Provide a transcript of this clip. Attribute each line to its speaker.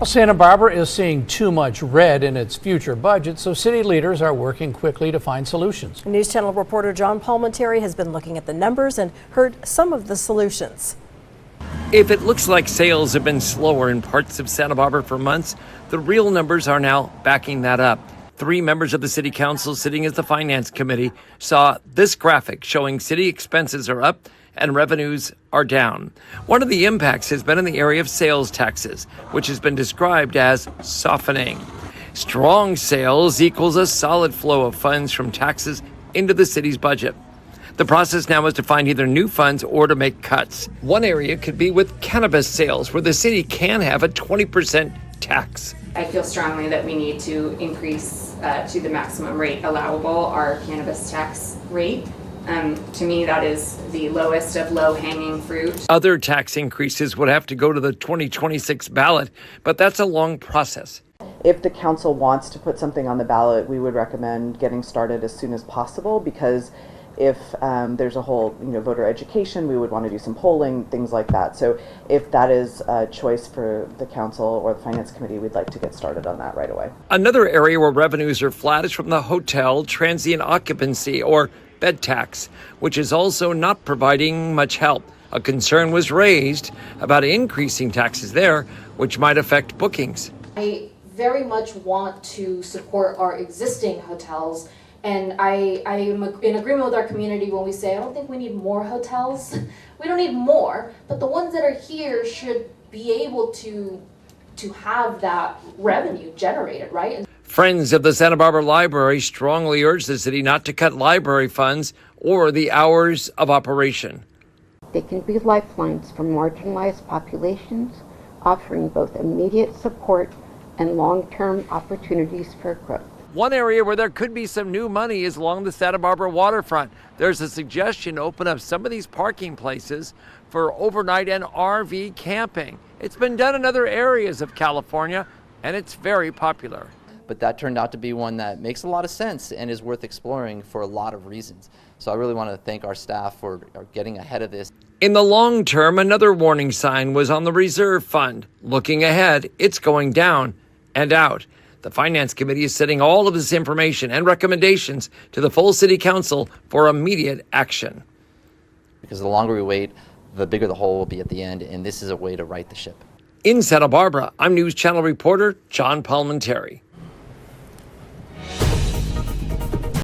Speaker 1: Santa Barbara is seeing too much red in its future budget, so city leaders are working quickly to find solutions.
Speaker 2: News Channel reporter John Palmentary has been looking at the numbers and heard some of the solutions.
Speaker 3: If it looks like sales have been slower in parts of Santa Barbara for months, the real numbers are now backing that up. 3 members of the city council sitting as the finance committee saw this graphic showing city expenses are up and revenues are down. One of the impacts has been in the area of sales taxes, which has been described as softening. Strong sales equals a solid flow of funds from taxes into the city's budget. The process now is to find either new funds or to make cuts. One area could be with cannabis sales, where the city can have a 20% tax.
Speaker 4: I feel strongly that we need to increase to the maximum rate allowable our cannabis tax rate. To me, that is the lowest of low-hanging fruit.
Speaker 3: Other tax increases would have to go to the 2026 ballot, but that's a long process.
Speaker 5: If the council wants to put something on the ballot, we would recommend getting started as soon as possible, because if there's a whole voter education, we would want to do some polling, things like that. So if that is a choice for the council or the finance committee, we'd like to get started on that right away.
Speaker 3: Another area where revenues are flat is from the hotel transient occupancy, or bed tax, which is also not providing much help. A concern was raised about increasing taxes there, which might affect bookings.
Speaker 6: I very much want to support our existing hotels, and I am in agreement with our community when we say I don't think we need more hotels. We don't need more, but the ones that are here should be able to have that revenue generated, right?
Speaker 3: Friends of the Santa Barbara Library strongly urge the city not to cut library funds or the hours of operation.
Speaker 7: They can be lifelines for marginalized populations, offering both immediate support and long-term opportunities for growth.
Speaker 3: One area where there could be some new money is along the Santa Barbara waterfront. There's a suggestion to open up some of these parking places for overnight and RV camping. It's been done in other areas of California, and it's very popular.
Speaker 8: But that turned out to be one that makes a lot of sense and is worth exploring for a lot of reasons. So I really want to thank our staff for getting ahead of this.
Speaker 3: In the long term, another warning sign was on the reserve fund. Looking ahead, it's going down and out. The Finance Committee is sending all of this information and recommendations to the full City Council for immediate action.
Speaker 8: Because the longer we wait, the bigger the hole will be at the end, and this is a way to right the ship.
Speaker 3: In Santa Barbara, I'm News Channel reporter John Palmentary.